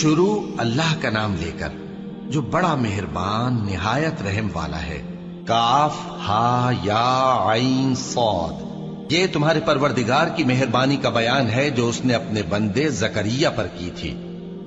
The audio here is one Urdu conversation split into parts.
شروع اللہ کا نام لے کر جو بڑا مہربان نہایت رحم والا ہے۔ کاف ہا یا عین صاد، یہ تمہارے پروردگار کی مہربانی کا بیان ہے جو اس نے اپنے بندے زکریا پر کی تھی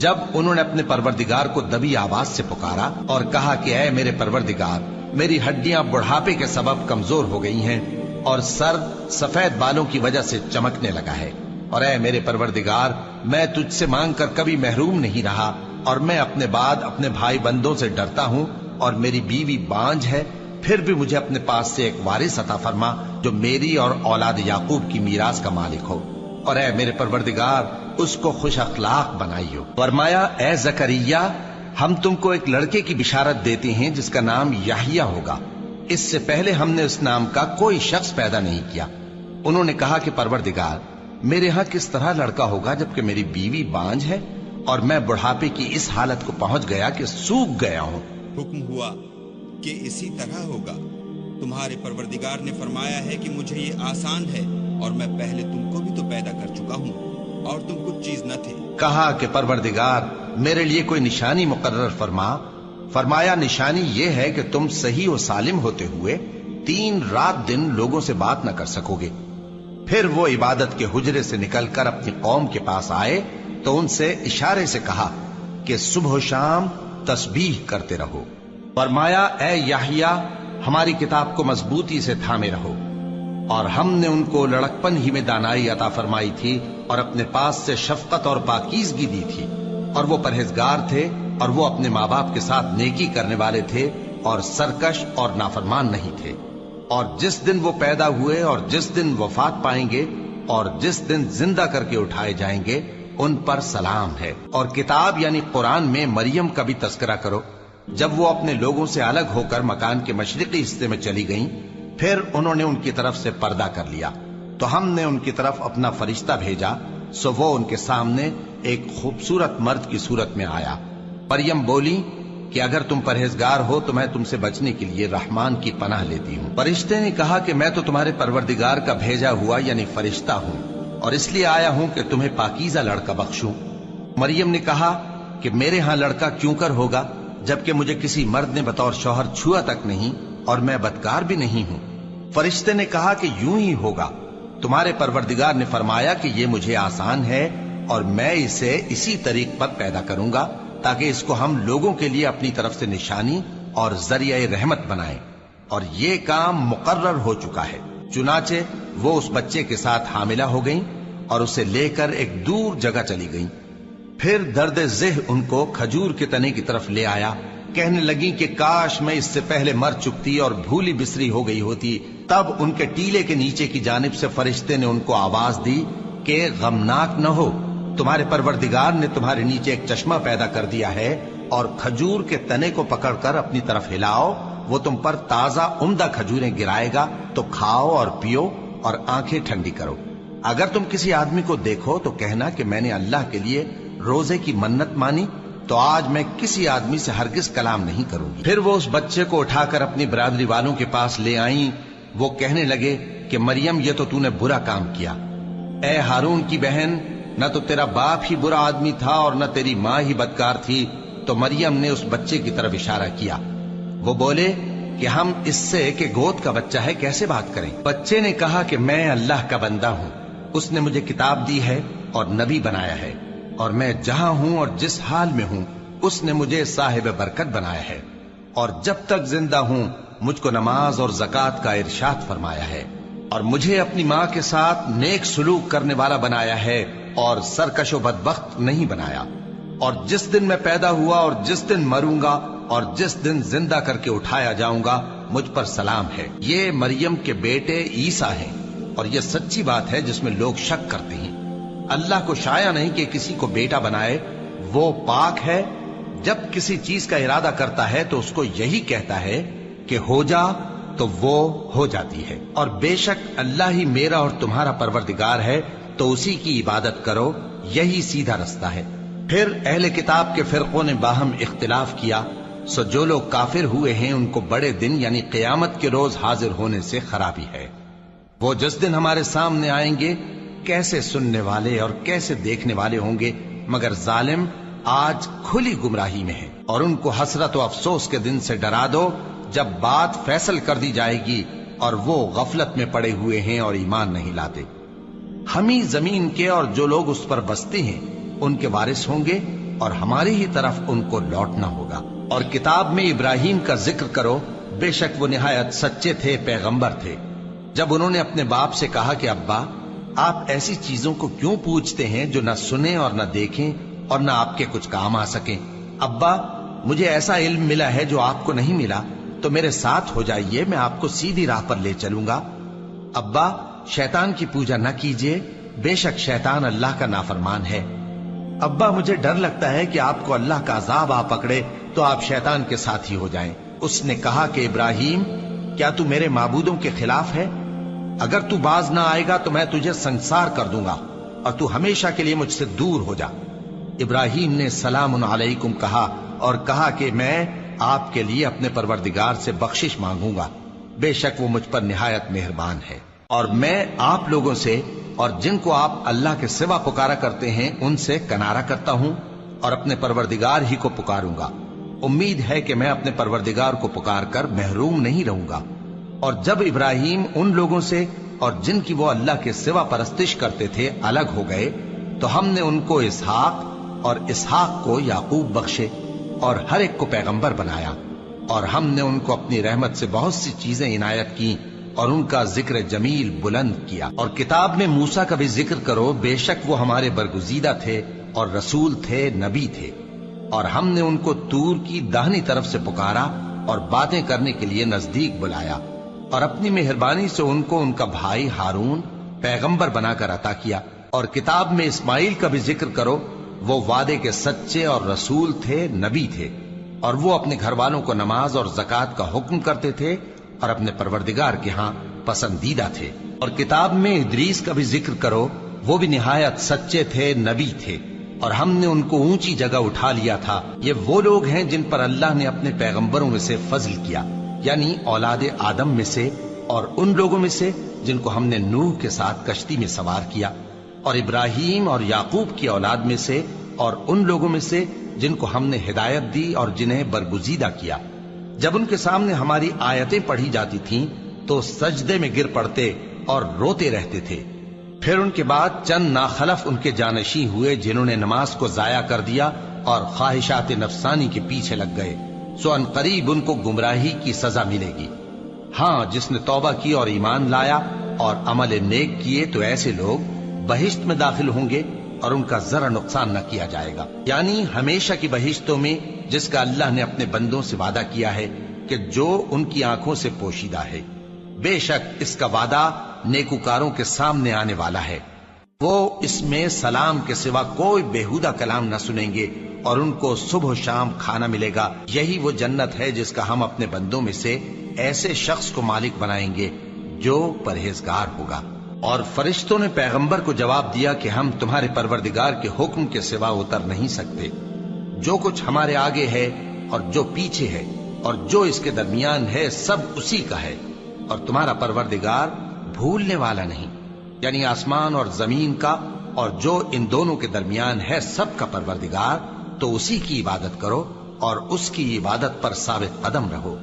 جب انہوں نے اپنے پروردگار کو دبی آواز سے پکارا اور کہا کہ اے میرے پروردگار، میری ہڈیاں بڑھاپے کے سبب کمزور ہو گئی ہیں اور سر سفید بالوں کی وجہ سے چمکنے لگا ہے، اور اے میرے پروردگار، میں تجھ سے مانگ کر کبھی محروم نہیں رہا، اور میں اپنے بعد اپنے بھائی بندوں سے ڈرتا ہوں، اور میری بیوی بانجھ ہے، پھر بھی مجھے اپنے پاس سے ایک وارث عطا فرما جو میری اور اولاد یعقوب کی میراث کا مالک ہو، اور اے میرے پروردگار، اس کو خوش اخلاق بنائیو۔ فرمایا اے زکریا، ہم تم کو ایک لڑکے کی بشارت دیتے ہیں جس کا نام یحییٰ ہوگا، اس سے پہلے ہم نے اس نام کا کوئی شخص پیدا نہیں کیا۔ انہوں نے کہا کہ پروردگار، میرے ہاں کس طرح لڑکا ہوگا جبکہ میری بیوی بانجھ ہے اور میں بڑھاپے کی اس حالت کو پہنچ گیا کہ سوکھ گیا ہوں۔ حکم ہوا کہ اسی طرح ہوگا، تمہارے پروردگار نے فرمایا ہے کہ مجھے یہ آسان ہے، اور میں پہلے تم کو بھی تو پیدا کر چکا ہوں اور تم کچھ چیز نہ تھے۔ کہا کہ پروردگار، میرے لیے کوئی نشانی مقرر فرما۔ فرمایا نشانی یہ ہے کہ تم صحیح و سالم ہوتے ہوئے 3 رات دن لوگوں سے بات نہ کر سکو گے۔ پھر وہ عبادت کے حجرے سے نکل کر اپنی قوم کے پاس آئے تو ان سے اشارے سے کہا کہ صبح و شام تسبیح کرتے رہو۔ فرمایا اے یحییٰ، ہماری کتاب کو مضبوطی سے تھامے رہو، اور ہم نے ان کو لڑکپن ہی میں دانائی عطا فرمائی تھی اور اپنے پاس سے شفقت اور پاکیزگی دی تھی، اور وہ پرہیزگار تھے اور وہ اپنے ماں باپ کے ساتھ نیکی کرنے والے تھے اور سرکش اور نافرمان نہیں تھے۔ اور جس دن وہ پیدا ہوئے اور جس دن وفات پائیں گے اور جس دن زندہ کر کے اٹھائے جائیں گے ان پر سلام ہے۔ اور کتاب یعنی قرآن میں مریم کا بھی تذکرہ کرو، جب وہ اپنے لوگوں سے الگ ہو کر مکان کے مشرقی حصے میں چلی گئیں، پھر انہوں نے ان کی طرف سے پردہ کر لیا تو ہم نے ان کی طرف اپنا فرشتہ بھیجا، سو وہ ان کے سامنے ایک خوبصورت مرد کی صورت میں آیا۔ مریم بولی کہ اگر تم پرہیزگار ہو تو میں تم سے بچنے کے لیے رحمان کی پناہ لیتی ہوں۔ فرشتے نے کہا کہ میں تو تمہارے پروردگار کا بھیجا ہوا یعنی فرشتہ ہوں، اور اس لیے آیا ہوں کہ تمہیں پاکیزہ لڑکا بخشوں۔ مریم نے کہا کہ میرے ہاں لڑکا کیوں کر ہوگا جبکہ مجھے کسی مرد نے بطور شوہر چھوا تک نہیں اور میں بدکار بھی نہیں ہوں۔ فرشتے نے کہا کہ یوں ہی ہوگا، تمہارے پروردگار نے فرمایا کہ یہ مجھے آسان ہے اور میں اسے اسی طریق پر پیدا کروں گا تاکہ اس کو ہم لوگوں کے لیے اپنی طرف سے نشانی اور ذریعہ رحمت بنائیں، اور یہ کام مقرر ہو چکا ہے۔ چنانچہ وہ اس بچے کے ساتھ حاملہ ہو گئیں اور اسے لے کر ایک دور جگہ چلی گئیں۔ پھر درد ذہ ان کو کھجور کے تنے کی طرف لے آیا، کہنے لگی کہ کاش میں اس سے پہلے مر چکتی اور بھولی بسری ہو گئی ہوتی۔ تب ان کے ٹیلے کے نیچے کی جانب سے فرشتے نے ان کو آواز دی کہ غمناک نہ ہو، تمہارے پروردگار نے تمہارے نیچے ایک چشمہ پیدا کر دیا ہے، اور کھجور کے تنے کو پکڑ کر اپنی طرف ہلاؤ، وہ تم پر تازہ عمدہ کھجوریں گرائے گا، تو کھاؤ اور پیو اور آنکھیں ٹھنڈی کرو۔ اگر تم کسی آدمی کو دیکھو تو کہنا کہ میں نے اللہ کے لیے روزے کی منت مانی، تو آج میں کسی آدمی سے ہرگز کلام نہیں کروں گی۔ پھر وہ اس بچے کو اٹھا کر اپنی برادری والوں کے پاس لے آئیں۔ وہ کہنے لگے کہ مریم، یہ تو نے برا کام کیا۔ اے ہارون کی بہن، نہ تو تیرا باپ ہی برا آدمی تھا اور نہ تیری ماں ہی بدکار تھی۔ تو مریم نے اس بچے کی طرف اشارہ کیا۔ وہ بولے کہ ہم اس سے کہ گود کا بچہ ہے کیسے بات کریں؟ بچے نے کہا کہ میں اللہ کا بندہ ہوں، اس نے مجھے کتاب دی ہے اور نبی بنایا ہے، اور میں جہاں ہوں اور جس حال میں ہوں اس نے مجھے صاحب برکت بنایا ہے، اور جب تک زندہ ہوں مجھ کو نماز اور زکوٰۃ کا ارشاد فرمایا ہے، اور مجھے اپنی ماں کے ساتھ نیک سلوک کرنے والا بنایا ہے اور سرکش و بدبخت نہیں بنایا، اور جس دن میں پیدا ہوا اور جس دن مروں گا اور جس دن زندہ کر کے اٹھایا جاؤں گا مجھ پر سلام ہے۔ یہ مریم کے بیٹے عیسیٰ ہیں، اور یہ سچی بات ہے جس میں لوگ شک کرتے ہیں۔ اللہ کو شایع نہیں کہ کسی کو بیٹا بنائے، وہ پاک ہے، جب کسی چیز کا ارادہ کرتا ہے تو اس کو یہی کہتا ہے کہ ہو جا تو وہ ہو جاتی ہے، اور بے شک اللہ ہی میرا اور تمہارا پروردگار ہے، تو اسی کی عبادت کرو، یہی سیدھا رستہ ہے۔ پھر اہل کتاب کے فرقوں نے باہم اختلاف کیا، سو جو لوگ کافر ہوئے ہیں ان کو بڑے دن یعنی قیامت کے روز حاضر ہونے سے خرابی ہے۔ وہ جس دن ہمارے سامنے آئیں گے کیسے سننے والے اور کیسے دیکھنے والے ہوں گے، مگر ظالم آج کھلی گمراہی میں ہیں، اور ان کو حسرت و افسوس کے دن سے ڈرا دو جب بات فیصل کر دی جائے گی اور وہ غفلت میں پڑے ہوئے ہیں اور ایمان نہیں لاتے۔ ہم ہی زمین کے اور جو لوگ اس پر بستے ہیں ان کے وارث ہوں گے، اور ہماری ہی طرف ان کو لوٹنا ہوگا۔ اور کتاب میں ابراہیم کا ذکر کرو، بے شک وہ نہایت سچے تھے، پیغمبر تھے۔ جب انہوں نے اپنے باپ سے کہا کہ ابا، آپ ایسی چیزوں کو کیوں پوچھتے ہیں جو نہ سنیں اور نہ دیکھیں اور نہ آپ کے کچھ کام آ سکیں؟ ابا، مجھے ایسا علم ملا ہے جو آپ کو نہیں ملا، تو میرے ساتھ ہو جائیے، میں آپ کو سیدھی راہ پر لے چلوں گا۔ ابا، شیطان کی پوجا نہ کیجیے، بے شک شیطان اللہ کا نافرمان ہے۔ ابا، مجھے ڈر لگتا ہے کہ آپ کو اللہ کا عذاب آ پکڑے تو آپ شیطان کے ساتھی ہو جائیں۔ اس نے کہا کہ ابراہیم، کیا تو میرے معبودوں کے خلاف ہے؟ اگر تو باز نہ آئے گا تو میں تجھے سنسار کر دوں گا اور تو ہمیشہ کے لیے مجھ سے دور ہو جا۔ ابراہیم نے سلام علیکم کہا اور کہا کہ میں آپ کے لیے اپنے پروردگار سے بخشش مانگوں گا، بے شک وہ مجھ پر نہایت مہربان ہے۔ اور میں آپ لوگوں سے اور جن کو آپ اللہ کے سوا پکارا کرتے ہیں ان سے کنارہ کرتا ہوں اور اپنے پروردگار ہی کو پکاروں گا۔ امید ہے کہ میں اپنے پروردگار کو پکار کر محروم نہیں رہوں گا۔ اور جب ابراہیم ان لوگوں سے اور جن کی وہ اللہ کے سوا پرستش کرتے تھے الگ ہو گئے تو ہم نے ان کو اسحاق اور اسحاق کو یعقوب بخشے اور ہر ایک کو پیغمبر بنایا، اور ہم نے ان کو اپنی رحمت سے بہت سی چیزیں عنایت کی اور ان کا ذکر جمیل بلند کیا۔ اور کتاب میں موسیٰ کا بھی ذکر کرو، بے شک وہ ہمارے برگزیدہ تھے اور رسول تھے، نبی تھے، اور ہم نے ان کو طور کی داہنی طرف سے پکارا اور باتیں کرنے کے لیے نزدیک بلایا، اور اپنی مہربانی سے ان کو ان کا بھائی ہارون پیغمبر بنا کر عطا کیا۔ اور کتاب میں اسماعیل کا بھی ذکر کرو، وہ وعدے کے سچے اور رسول تھے، نبی تھے، اور وہ اپنے گھر والوں کو نماز اور زکوٰۃ کا حکم کرتے تھے اور اپنے پروردگار کے ہاں پسندیدہ تھے۔ اور کتاب میں ادریس کا بھی ذکر کرو، وہ بھی نہایت سچے تھے، نبی تھے، اور ہم نے ان کو اونچی جگہ اٹھا لیا تھا۔ یہ وہ لوگ ہیں جن پر اللہ نے اپنے پیغمبروں میں سے فضل کیا، یعنی اولاد آدم میں سے، اور ان لوگوں میں سے جن کو ہم نے نوح کے ساتھ کشتی میں سوار کیا، اور ابراہیم اور یعقوب کی اولاد میں سے، اور ان لوگوں میں سے جن کو ہم نے ہدایت دی اور جنہیں برگزیدہ کیا۔ جب ان کے سامنے ہماری آیتیں پڑھی جاتی تھیں تو سجدے میں گر پڑتے اور روتے رہتے تھے۔ پھر ان کے بعد چند ناخلف ان کے جانشین ہوئے جنہوں نے نماز کو ضائع کر دیا اور خواہشات نفسانی کے پیچھے لگ گئے، سو ان قریب ان کو گمراہی کی سزا ملے گی۔ ہاں، جس نے توبہ کی اور ایمان لایا اور عمل نیک کیے تو ایسے لوگ بہشت میں داخل ہوں گے اور ان کا ذرا نقصان نہ کیا جائے گا، یعنی ہمیشہ کی بہشتوں میں، جس کا اللہ نے اپنے بندوں سے وعدہ کیا ہے کہ جو ان کی آنکھوں سے پوشیدہ ہے۔ بے شک اس کا وعدہ نیکوکاروں کے سامنے آنے والا ہے، وہ اس میں سلام کے سوا کوئی بےہودہ کلام نہ سنیں گے اور ان کو صبح و شام کھانا ملے گا۔ یہی وہ جنت ہے جس کا ہم اپنے بندوں میں سے ایسے شخص کو مالک بنائیں گے جو پرہیزگار ہوگا۔ اور فرشتوں نے پیغمبر کو جواب دیا کہ ہم تمہارے پروردگار کے حکم کے سوا اتر نہیں سکتے۔ جو کچھ ہمارے آگے ہے اور جو پیچھے ہے اور جو اس کے درمیان ہے سب اسی کا ہے، اور تمہارا پروردگار بھولنے والا نہیں، یعنی آسمان اور زمین کا اور جو ان دونوں کے درمیان ہے سب کا پروردگار، تو اسی کی عبادت کرو اور اس کی عبادت پر ثابت قدم رہو۔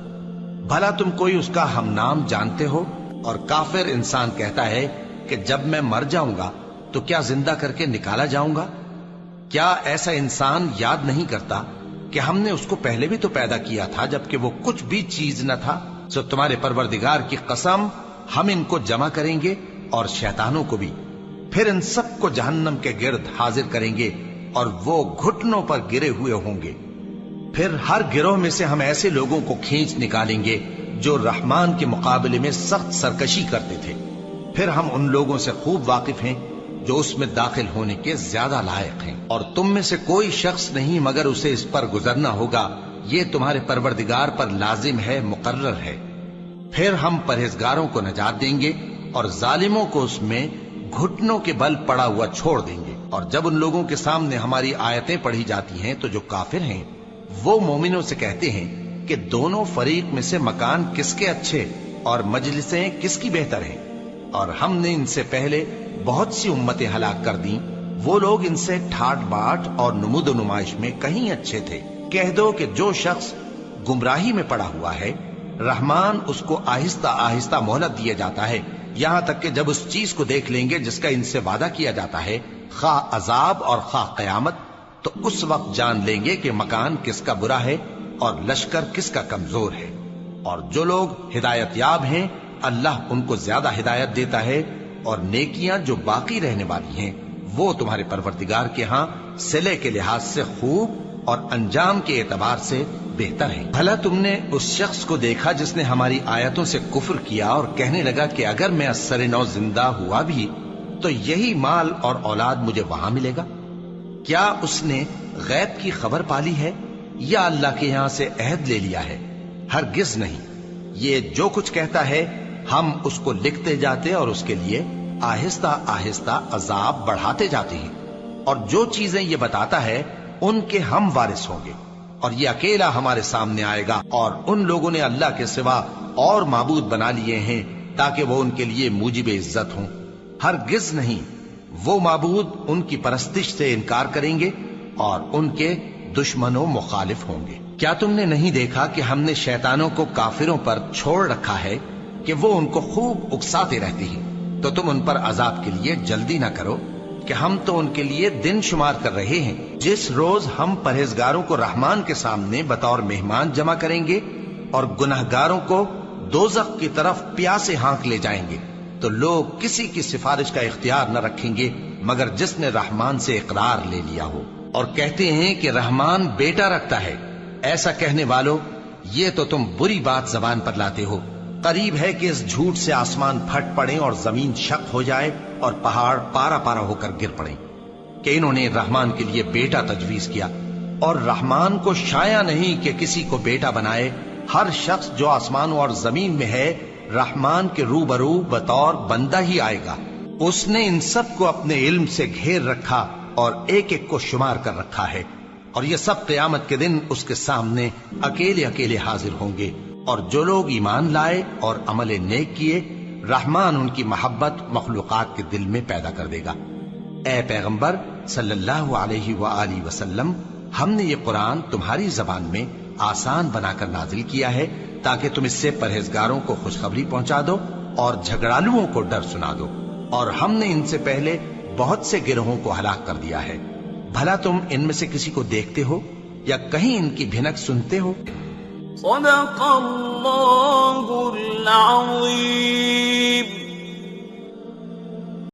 بھلا تم کوئی اس کا ہم نام جانتے ہو؟ اور کافر انسان کہتا ہے کہ جب میں مر جاؤں گا تو کیا زندہ کر کے نکالا جاؤں گا؟ کیا ایسا انسان یاد نہیں کرتا کہ ہم نے اس کو پہلے بھی تو پیدا کیا تھا جبکہ وہ کچھ بھی چیز نہ تھا؟ سو تمہارے پروردگار کی قسم، ہم ان کو جمع کریں گے اور شیطانوں کو بھی، پھر ان سب کو جہنم کے گرد حاضر کریں گے اور وہ گھٹنوں پر گرے ہوئے ہوں گے۔ پھر ہر گروہ میں سے ہم ایسے لوگوں کو کھینچ نکالیں گے جو رحمان کے مقابلے میں سخت سرکشی کرتے تھے۔ پھر ہم ان لوگوں سے خوب واقف ہیں جو اس میں داخل ہونے کے زیادہ لائق ہیں، اور تم میں سے کوئی شخص نہیں مگر اسے اس پر گزرنا ہوگا، یہ تمہارے پروردگار پر لازم ہے، مقرر ہے۔ پھر ہم پرہیزگاروں کو نجات دیں گے اور ظالموں کو اس میں گھٹنوں کے بل پڑا ہوا چھوڑ دیں گے۔ اور جب ان لوگوں کے سامنے ہماری آیتیں پڑھی جاتی ہیں تو جو کافر ہیں وہ مومنوں سے کہتے ہیں کہ دونوں فریق میں سے مکان کس کے اچھے اور مجلسیں کس کی بہتر ہیں، اور ہم نے ان سے پہلے بہت سی امتیں ہلاک کر دیں وہ لوگ ان سے ٹھاٹ باٹ اور نمود و نمائش میں کہیں اچھے تھے۔ کہہ دو کہ جو شخص گمراہی میں پڑا ہوا ہے، رحمان اس کو آہستہ آہستہ مہلت دیا جاتا ہے، یہاں تک کہ جب اس چیز کو دیکھ لیں گے جس کا ان سے وعدہ کیا جاتا ہے، خواہ عذاب اور خواہ قیامت، تو اس وقت جان لیں گے کہ مکان کس کا برا ہے اور لشکر کس کا کمزور ہے۔ اور جو لوگ ہدایت یاب ہیں، اللہ ان کو زیادہ ہدایت دیتا ہے، اور نیکیاں جو باقی رہنے والی ہیں وہ تمہارے پروردگار کے ہاں صلے کے لحاظ سے خوب اور انجام کے اعتبار سے بہتر ہیں۔ بھلا تم نے اس شخص کو دیکھا جس نے ہماری آیتوں سے کفر کیا اور کہنے لگا کہ اگر میں اثر نو زندہ ہوا بھی تو یہی مال اور اولاد مجھے وہاں ملے گا؟ کیا اس نے غیب کی خبر پالی ہے یا اللہ کے یہاں سے عہد لے لیا ہے؟ ہرگز نہیں، یہ جو کچھ کہتا ہے ہم اس کو لکھتے جاتے اور اس کے لیے آہستہ آہستہ عذاب بڑھاتے جاتے ہیں، اور جو چیزیں یہ بتاتا ہے ان کے ہم وارث ہوں گے، اور یہ اکیلا ہمارے سامنے آئے گا۔ اور ان لوگوں نے اللہ کے سوا اور معبود بنا لیے ہیں تاکہ وہ ان کے لیے موجب عزت ہوں۔ ہرگز نہیں، وہ معبود ان کی پرستش سے انکار کریں گے اور ان کے دشمن و مخالف ہوں گے۔ کیا تم نے نہیں دیکھا کہ ہم نے شیطانوں کو کافروں پر چھوڑ رکھا ہے کہ وہ ان کو خوب اکساتے رہتے ہیں؟ تو تم ان پر عذاب کے لیے جلدی نہ کرو کہ ہم تو ان کے لیے دن شمار کر رہے ہیں۔ جس روز ہم پرہیزگاروں کو رحمان کے سامنے بطور مہمان جمع کریں گے اور گناہگاروں کو دوزخ کی طرف پیاسے ہانک لے جائیں گے، تو لوگ کسی کی سفارش کا اختیار نہ رکھیں گے مگر جس نے رحمان سے اقرار لے لیا ہو۔ اور کہتے ہیں کہ رحمان بیٹا رکھتا ہے۔ ایسا کہنے والوں، یہ تو تم بری بات زبان پر لاتے ہو۔ قریب ہے کہ اس جھوٹ سے آسمان پھٹ پڑے اور زمین شق ہو جائے اور پہاڑ پارا پارا ہو کر گر پڑے کہ انہوں نے رحمان کے لیے بیٹا تجویز کیا، اور رحمان کو شایع نہیں کہ کسی کو بیٹا بنائے۔ ہر شخص جو آسمانوں اور زمین میں ہے رحمان کے روبرو بطور بندہ ہی آئے گا۔ اس نے ان سب کو اپنے علم سے گھیر رکھا اور ایک ایک کو شمار کر رکھا ہے، اور یہ سب قیامت کے دن اس کے سامنے اکیلے اکیلے حاضر ہوں گے۔ اور جو لوگ ایمان لائے اور عمل نیک کیے، رحمان ان کی محبت مخلوقات کے دل میں پیدا کر دے گا۔ اے پیغمبر صلی اللہ علیہ وآلہ وسلم، ہم نے یہ قرآن تمہاری زبان میں آسان بنا کر نازل کیا ہے تاکہ تم اس سے پرہیزگاروں کو خوشخبری پہنچا دو اور جھگڑالوؤں کو ڈر سنا دو۔ اور ہم نے ان سے پہلے بہت سے گروہوں کو ہلاک کر دیا ہے۔ بھلا تم ان میں سے کسی کو دیکھتے ہو یا کہیں ان کی بھنک سنتے ہو؟ صدق اللہ العظیم۔